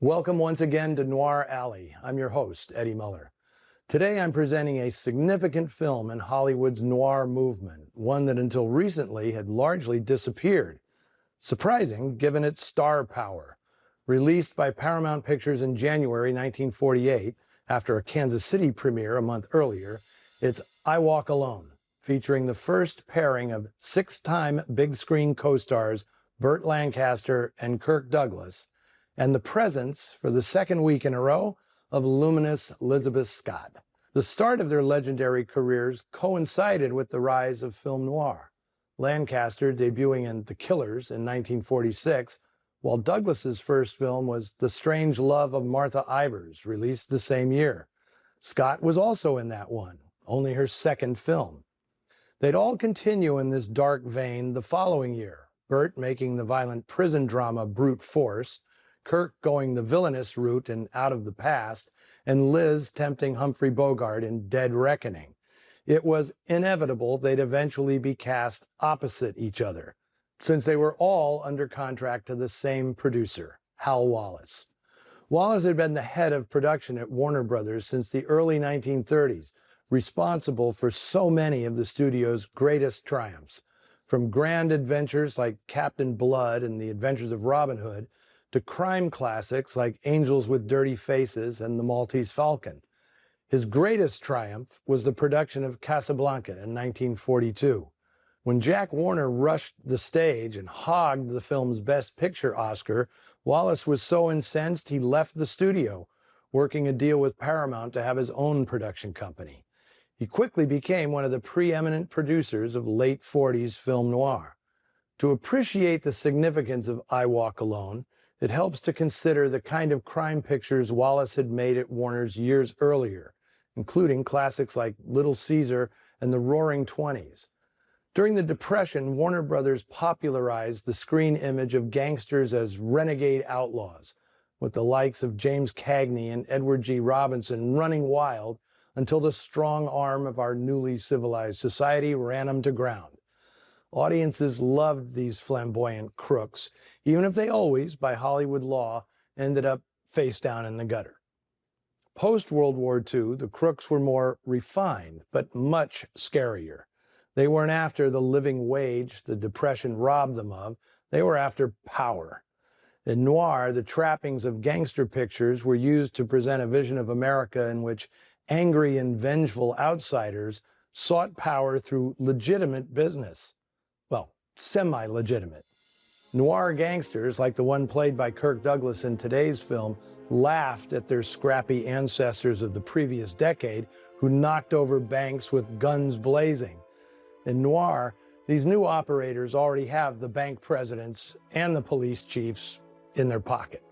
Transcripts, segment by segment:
Welcome once again to Noir Alley. I'm your host, Eddie Muller. Today I'm presenting a significant film in Hollywood's noir movement, one that until recently had largely disappeared. Surprising given its star power. Released by Paramount Pictures in January 1948, after a Kansas City premiere a month earlier, it's I Walk Alone, featuring the first pairing of six-time big-screen co-stars Burt Lancaster and Kirk Douglas, and the presence, for the second week in a row, of luminous Elizabeth Scott. The start of their legendary careers coincided with the rise of film noir, Lancaster debuting in The Killers in 1946, while Douglas's first film was The Strange Love of Martha Ivers, released the same year. Scott was also in that one, only her second film. They'd all continue in this dark vein the following year, Burt making the violent prison drama Brute Force, Kirk going the villainous route in Out of the Past, and Liz tempting Humphrey Bogart in Dead Reckoning. It was inevitable they'd eventually be cast opposite each other, since they were all under contract to the same producer, Hal Wallis. Wallis had been the head of production at Warner Brothers since the early 1930s, responsible for so many of the studio's greatest triumphs, from grand adventures like Captain Blood and The Adventures of Robin Hood, to crime classics like Angels with Dirty Faces and The Maltese Falcon. His greatest triumph was the production of Casablanca in 1942. When Jack Warner rushed the stage and hogged the film's Best Picture Oscar, Wallis was so incensed he left the studio, working a deal with Paramount to have his own production company. He quickly became one of the preeminent producers of late 40s film noir. To appreciate the significance of I Walk Alone, it helps to consider the kind of crime pictures Wallis had made at Warner's years earlier, including classics like Little Caesar and The Roaring Twenties. During the Depression, Warner Brothers popularized the screen image of gangsters as renegade outlaws, with the likes of James Cagney and Edward G. Robinson running wild until the strong arm of our newly civilized society ran them to ground. Audiences loved these flamboyant crooks, even if they always, by Hollywood law, ended up face down in the gutter. Post-World War II, the crooks were more refined, but much scarier. They weren't after the living wage the Depression robbed them of. They were after power. In noir, the trappings of gangster pictures were used to present a vision of America in which angry and vengeful outsiders sought power through legitimate business. Well, semi-legitimate. Noir gangsters, like the one played by Kirk Douglas in today's film, laughed at their scrappy ancestors of the previous decade who knocked over banks with guns blazing. In noir, these new operators already have the bank presidents and the police chiefs in their pocket.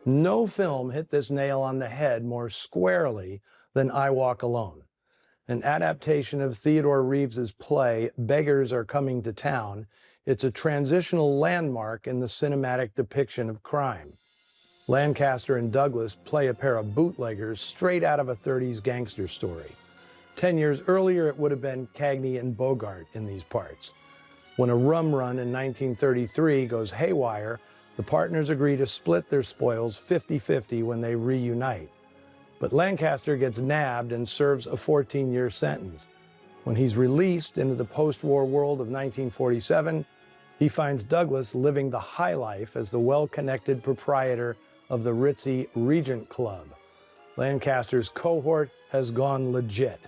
No film hit this nail on the head more squarely than I Walk Alone, an adaptation of Theodore Reeves's play Beggars Are Coming to Town. It's a transitional landmark in the cinematic depiction of crime. Lancaster and Douglas play a pair of bootleggers straight out of a 30s gangster story. 10 years earlier, it would have been Cagney and Bogart in these parts. When a rum run in 1933 goes haywire, the partners agree to split their spoils 50-50 when they reunite. But Lancaster gets nabbed and serves a 14-year sentence. When he's released into the post-war world of 1947, he finds Douglas living the high life as the well-connected proprietor of the ritzy Regent Club. Lancaster's cohort has gone legit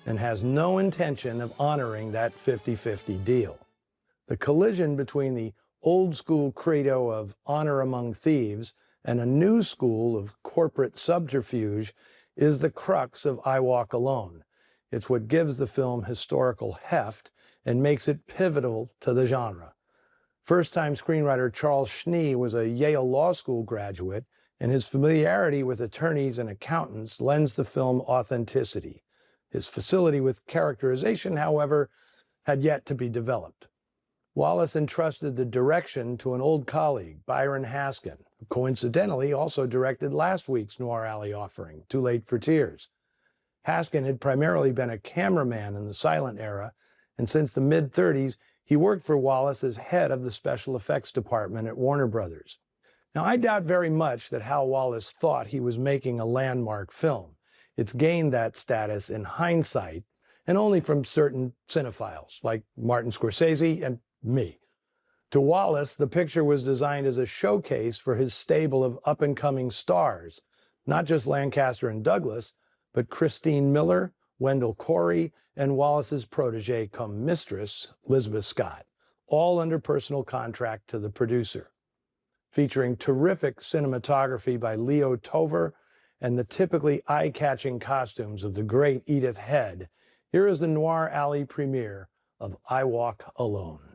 and has no intention of honoring that 50-50 deal. The collision between the old-school credo of honor among thieves and a new school of corporate subterfuge is the crux of I Walk Alone. It's what gives the film historical heft and makes it pivotal to the genre. First-time screenwriter Charles Schnee was a Yale Law School graduate, and his familiarity with attorneys and accountants lends the film authenticity. His facility with characterization, however, had yet to be developed. Wallis entrusted the direction to an old colleague, Byron Haskin, who coincidentally also directed last week's Noir Alley offering, Too Late for Tears. Haskin had primarily been a cameraman in the silent era, and since the mid-30s, he worked for Wallace as head of the special effects department at Warner Brothers. Now, I doubt very much that Hal Wallace thought he was making a landmark film. It's gained that status in hindsight, and only from certain cinephiles, like Martin Scorsese and me. To Wallace, the picture was designed as a showcase for his stable of up-and-coming stars, not just Lancaster and Douglas, but Christine Miller, Wendell Corey, and Wallace's protege cum mistress, Elizabeth Scott, all under personal contract to the producer. Featuring terrific cinematography by Leo Tover and the typically eye-catching costumes of the great Edith Head, here is the Noir Alley premiere of I Walk Alone.